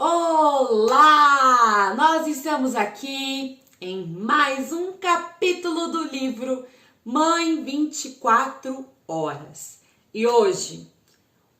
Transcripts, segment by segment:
Olá! Nós estamos aqui em mais um capítulo do livro Mãe 24 Horas. E hoje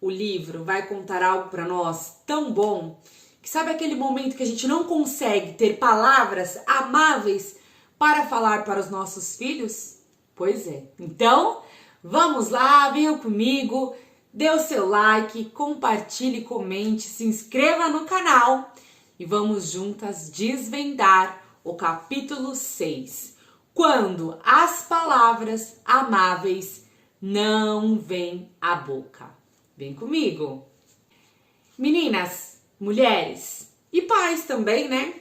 o livro vai contar algo para nós tão bom que sabe aquele momento que a gente não consegue ter palavras amáveis para falar para os nossos filhos? Pois é. Então, vamos lá, venham comigo. Dê o seu like, compartilhe, comente, se inscreva no canal e vamos juntas desvendar o capítulo 6. Quando as palavras amáveis não vêm à boca. Vem comigo. Meninas, mulheres e pais também, né?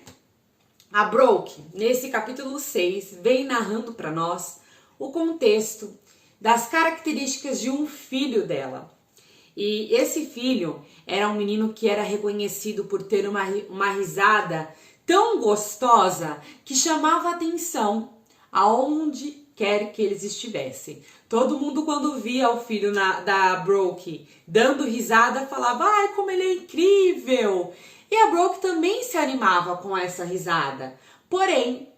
A Brooke, nesse capítulo 6, vem narrando para nós o contexto das características de um filho dela. E esse filho era um menino que era reconhecido por ter uma risada tão gostosa que chamava atenção aonde quer que eles estivessem. Todo mundo, quando via o filho da Brooke dando risada, falava: ai, como ele é incrível! E a Brooke também se animava com essa risada. Porém,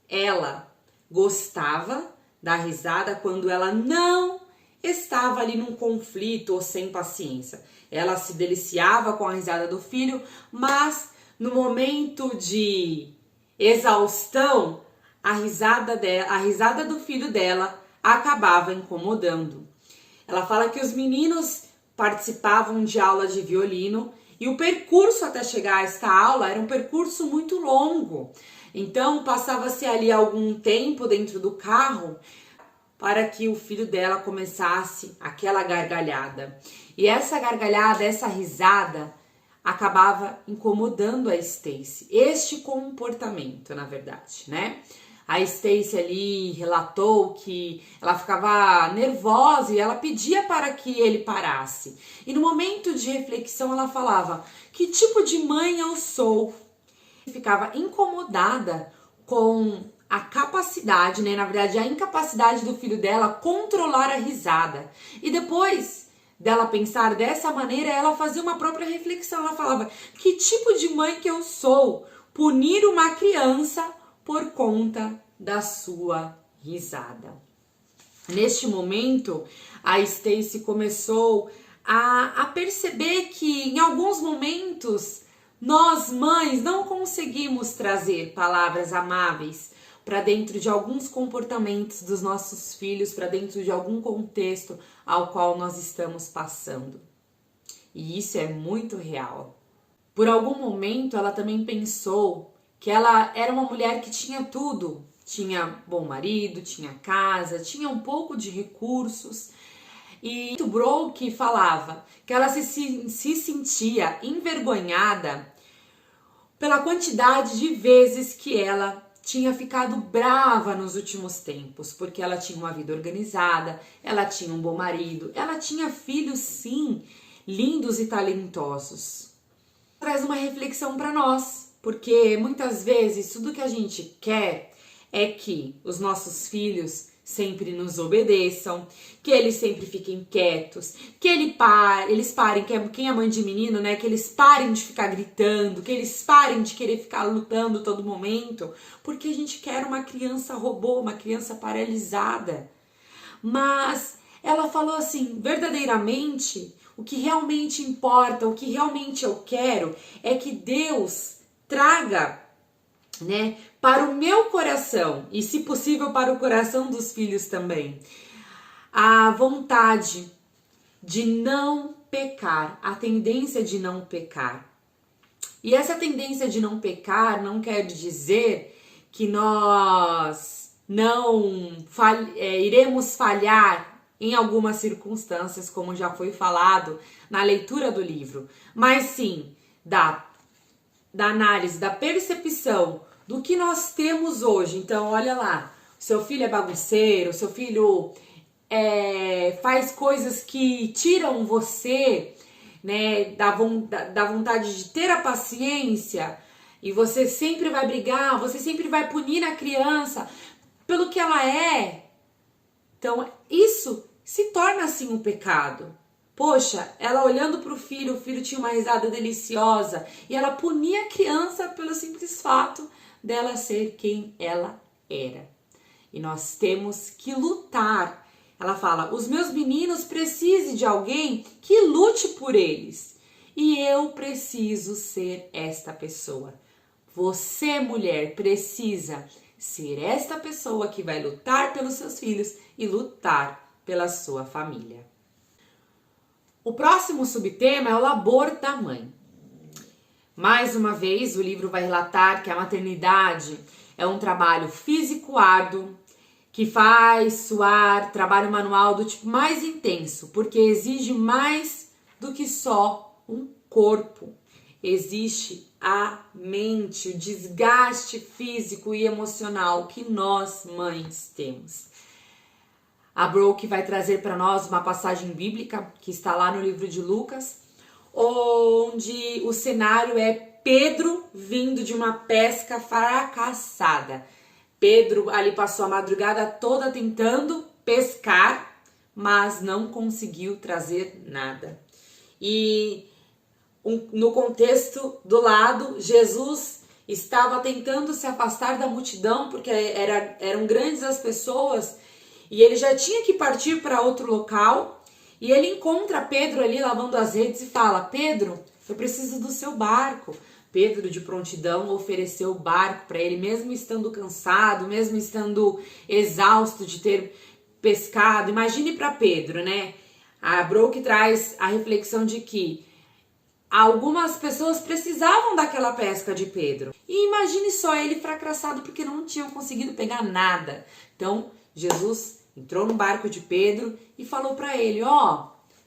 ela gostava da risada quando ela não estava ali num conflito ou sem paciência. Ela se deliciava com a risada do filho, mas no momento de exaustão, a risada do filho dela acabava incomodando. Ela fala que os meninos participavam de aula de violino e o percurso até chegar a esta aula era um percurso muito longo. Então passava-se ali algum tempo dentro do carro para que o filho dela começasse aquela gargalhada. E essa gargalhada, essa risada, acabava incomodando a Stacy. Este comportamento, na verdade, né? A Stacy ali relatou que ela ficava nervosa e ela pedia para que ele parasse. E no momento de reflexão ela falava: que tipo de mãe eu sou? Ficava incomodada com a capacidade, né, na verdade a incapacidade do filho dela controlar a risada. E depois dela pensar dessa maneira, ela fazia uma própria reflexão. Ela falava: que tipo de mãe que eu sou? Punir uma criança por conta da sua risada. Neste momento, a Stacy começou a perceber que em alguns momentos nós, mães, não conseguimos trazer palavras amáveis para dentro de alguns comportamentos dos nossos filhos, para dentro de algum contexto ao qual nós estamos passando. E isso é muito real. Por algum momento ela também pensou que ela era uma mulher que tinha tudo. Tinha bom marido, tinha casa, tinha um pouco de recursos. E o Brooke falava que ela se sentia envergonhada pela quantidade de vezes que ela tinha ficado brava nos últimos tempos, porque ela tinha uma vida organizada, ela tinha um bom marido, ela tinha filhos, sim, lindos e talentosos. Traz uma reflexão para nós, porque muitas vezes tudo que a gente quer é que os nossos filhos sempre nos obedeçam, que eles sempre fiquem quietos, que eles parem, quem é mãe de menino, né, que eles parem de ficar gritando, que eles parem de querer ficar lutando todo momento, porque a gente quer uma criança robô, uma criança paralisada. Mas ela falou assim, verdadeiramente, o que realmente importa, o que realmente eu quero é que Deus traga, né, para o meu coração e, se possível, para o coração dos filhos também, a vontade de não pecar, a tendência de não pecar. E essa tendência de não pecar não quer dizer que nós não iremos falhar em algumas circunstâncias, como já foi falado na leitura do livro, mas sim da análise, da percepção do que nós temos hoje. Então, olha lá, seu filho é bagunceiro, seu filho faz coisas que tiram você, né, da vontade de ter a paciência, e você sempre vai brigar, você sempre vai punir a criança pelo que ela é. Então, isso se torna assim um pecado. Poxa, ela olhando para o filho tinha uma risada deliciosa e ela punia a criança pelo simples fato dela ser quem ela era. E nós temos que lutar. Ela fala, os meus meninos precisam de alguém que lute por eles. E eu preciso ser esta pessoa. Você, mulher, precisa ser esta pessoa que vai lutar pelos seus filhos e lutar pela sua família. O próximo subtema é o labor da mãe. Mais uma vez, o livro vai relatar que a maternidade é um trabalho físico árduo, que faz suar, trabalho manual do tipo mais intenso, porque exige mais do que só um corpo. Existe a mente, o desgaste físico e emocional que nós, mães, temos. A Brooke vai trazer para nós uma passagem bíblica que está lá no livro de Lucas, onde o cenário é Pedro vindo de uma pesca fracassada. Pedro ali passou a madrugada toda tentando pescar, mas não conseguiu trazer nada. E no contexto do lado, Jesus estava tentando se afastar da multidão, porque eram grandes as pessoas, e ele já tinha que partir para outro local, e ele encontra Pedro ali lavando as redes e fala, Pedro, eu preciso do seu barco. Pedro, de prontidão, ofereceu o barco para ele, mesmo estando cansado, mesmo estando exausto de ter pescado. Imagine para Pedro, né? A Brooke traz a reflexão de que algumas pessoas precisavam daquela pesca de Pedro. E imagine só ele fracassado porque não tinham conseguido pegar nada. Então, Jesus entrou no barco de Pedro e falou para ele,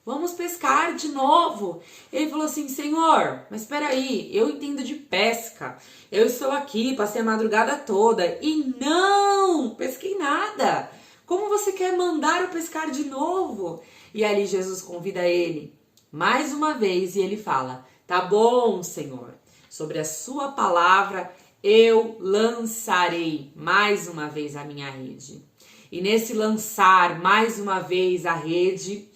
vamos pescar de novo. Ele falou assim, Senhor, mas espera aí, eu entendo de pesca. Eu estou aqui, passei a madrugada toda e não pesquei nada. Como você quer mandar eu pescar de novo? E ali Jesus convida ele mais uma vez e ele fala, tá bom, Senhor, sobre a sua palavra eu lançarei mais uma vez a minha rede. E nesse lançar mais uma vez a rede,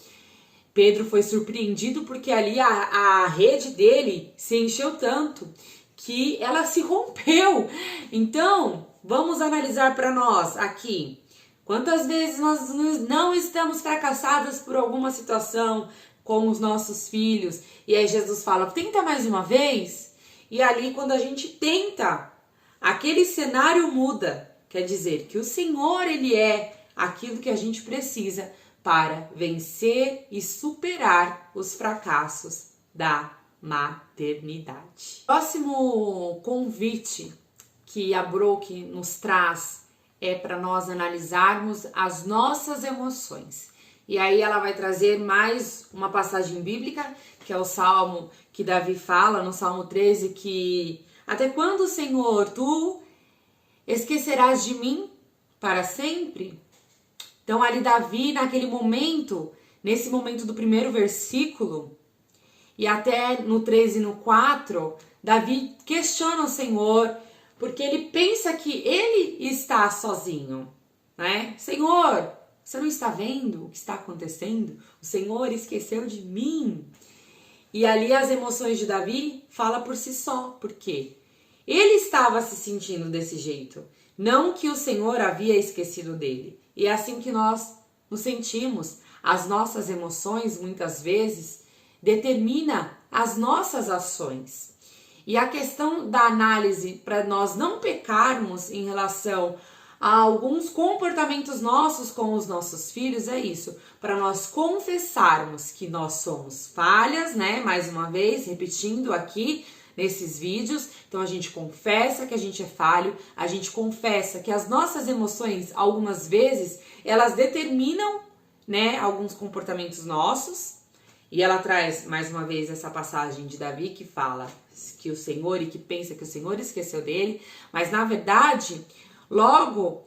Pedro foi surpreendido porque ali a rede dele se encheu tanto que ela se rompeu. Então, vamos analisar para nós aqui. Quantas vezes nós não estamos fracassadas por alguma situação com os nossos filhos? E aí Jesus fala, tenta mais uma vez. E ali quando a gente tenta, aquele cenário muda. Quer dizer que o Senhor, Ele é aquilo que a gente precisa para vencer e superar os fracassos da maternidade. Próximo convite que a Brooke nos traz é para nós analisarmos as nossas emoções. E aí ela vai trazer mais uma passagem bíblica, que é o Salmo que Davi fala, no Salmo 13, que até quando, Senhor, tu esquecerás de mim para sempre? Então ali Davi, naquele momento, nesse momento do primeiro versículo, e até no 13 e no 4, Davi questiona o Senhor, porque ele pensa que ele está sozinho, né? Senhor, você não está vendo o que está acontecendo? O Senhor esqueceu de mim. E ali as emoções de Davi falam por si só, porque ele estava se sentindo desse jeito, não que o Senhor havia esquecido dele. E é assim que nós nos sentimos. As nossas emoções, muitas vezes, determinam as nossas ações. E a questão da análise para nós não pecarmos em relação a alguns comportamentos nossos com os nossos filhos é isso, para nós confessarmos que nós somos falhas, né? Mais uma vez, repetindo aqui nesses vídeos, então a gente confessa que a gente é falho, a gente confessa que as nossas emoções, algumas vezes, elas determinam, né, alguns comportamentos nossos, e ela traz, mais uma vez, essa passagem de Davi que fala que o Senhor, e que pensa que o Senhor esqueceu dele, mas na verdade, logo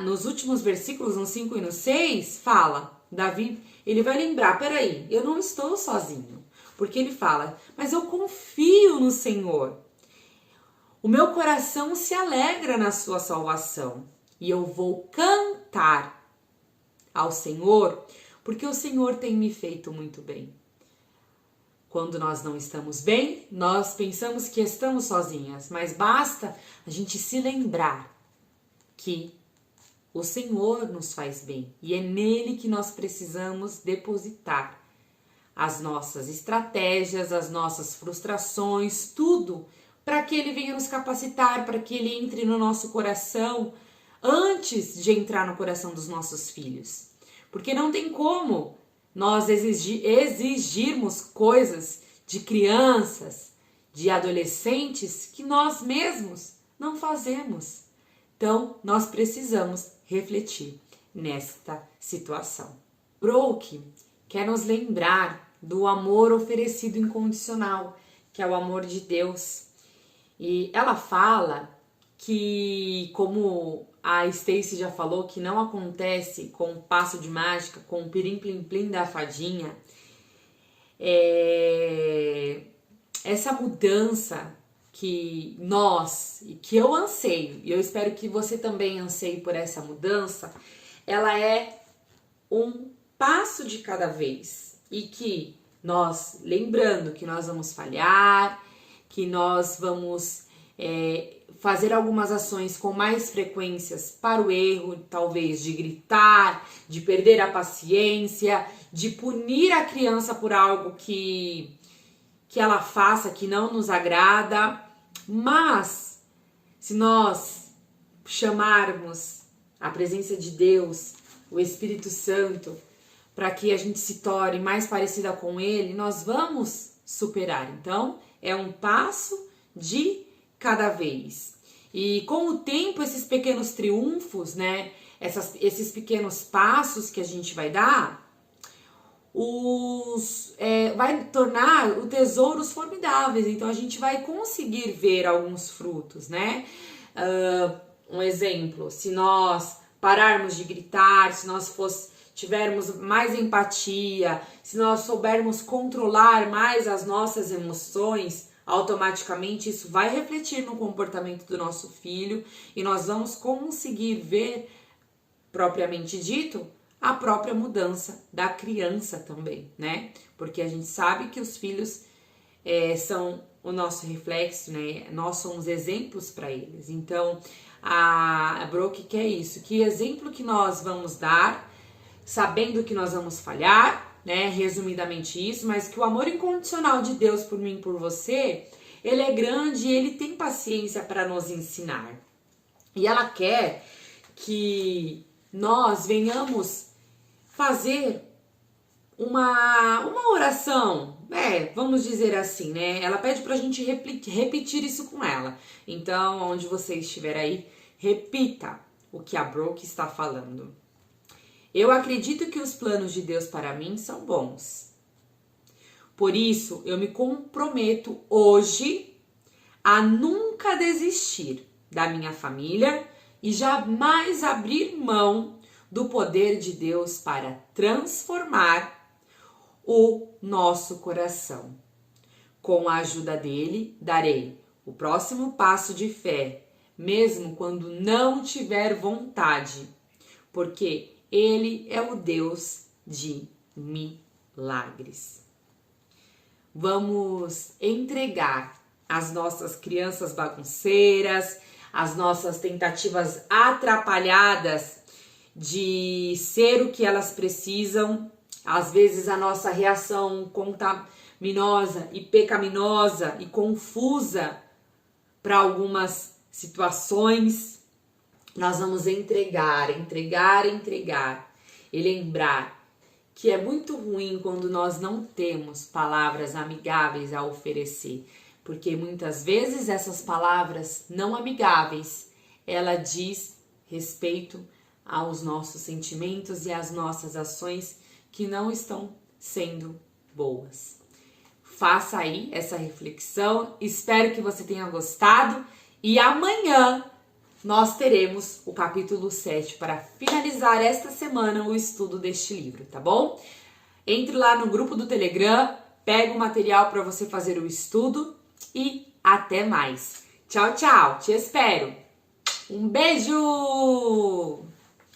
nos últimos versículos, no 5 e no 6, fala, Davi, ele vai lembrar, peraí, eu não estou sozinho. Porque ele fala, mas eu confio no Senhor. O meu coração se alegra na sua salvação. E eu vou cantar ao Senhor, porque o Senhor tem me feito muito bem. Quando nós não estamos bem, nós pensamos que estamos sozinhas, mas basta a gente se lembrar que o Senhor nos faz bem e é nele que nós precisamos depositar as nossas estratégias, as nossas frustrações, tudo para que ele venha nos capacitar, para que ele entre no nosso coração antes de entrar no coração dos nossos filhos. Porque não tem como nós exigirmos coisas de crianças, de adolescentes que nós mesmos não fazemos. Então, nós precisamos refletir nesta situação. Brooke quer nos lembrar do amor oferecido incondicional, que é o amor de Deus. E ela fala que, como a Stacy já falou, que não acontece com o passo de mágica, com o pirim-plim-plim da fadinha. Essa mudança que nós, e que eu anseio, e eu espero que você também anseie por essa mudança, ela é um passo de cada vez. E que nós, lembrando que nós vamos falhar, que nós vamos fazer algumas ações com mais frequências para o erro, talvez de gritar, de perder a paciência, de punir a criança por algo que ela faça que não nos agrada. Mas se nós chamarmos a presença de Deus, o Espírito Santo, para que a gente se torne mais parecida com Ele, nós vamos superar. Então, é um passo de cada vez. E com o tempo, esses pequenos triunfos, né? Esses pequenos passos que a gente vai dar, vai tornar os tesouros formidáveis. Então, a gente vai conseguir ver alguns frutos, né? Um exemplo, se nós pararmos de gritar, se nós tivermos mais empatia, se nós soubermos controlar mais as nossas emoções, automaticamente isso vai refletir no comportamento do nosso filho e nós vamos conseguir ver, propriamente dito, a própria mudança da criança também, né? Porque a gente sabe que os filhos são o nosso reflexo, né? Nós somos exemplos para eles. Então, a Brooke quer isso. Que exemplo que nós vamos dar, sabendo que nós vamos falhar, né? Resumidamente isso, mas que o amor incondicional de Deus por mim e por você, ele é grande e ele tem paciência para nos ensinar. E ela quer que nós venhamos fazer uma oração, vamos dizer assim, né? Ela pede pra gente repetir isso com ela. Então, onde você estiver aí, repita o que a Brooke está falando. Eu acredito que os planos de Deus para mim são bons. Por isso, eu me comprometo hoje a nunca desistir da minha família e jamais abrir mão do poder de Deus para transformar o nosso coração. Com a ajuda dele, darei o próximo passo de fé, mesmo quando não tiver vontade, porque ele é o Deus de milagres. Vamos entregar as nossas crianças bagunceiras, as nossas tentativas atrapalhadas de ser o que elas precisam. Às vezes a nossa reação contaminosa e pecaminosa e confusa para algumas situações, nós vamos entregar e lembrar que é muito ruim quando nós não temos palavras amigáveis a oferecer, porque muitas vezes essas palavras não amigáveis, ela diz respeito aos nossos sentimentos e às nossas ações que não estão sendo boas. Faça aí essa reflexão, espero que você tenha gostado e amanhã nós teremos o capítulo 7 para finalizar esta semana o estudo deste livro, tá bom? Entre lá no grupo do Telegram, pega o material para você fazer o estudo e até mais. Tchau, tchau, te espero. Um beijo!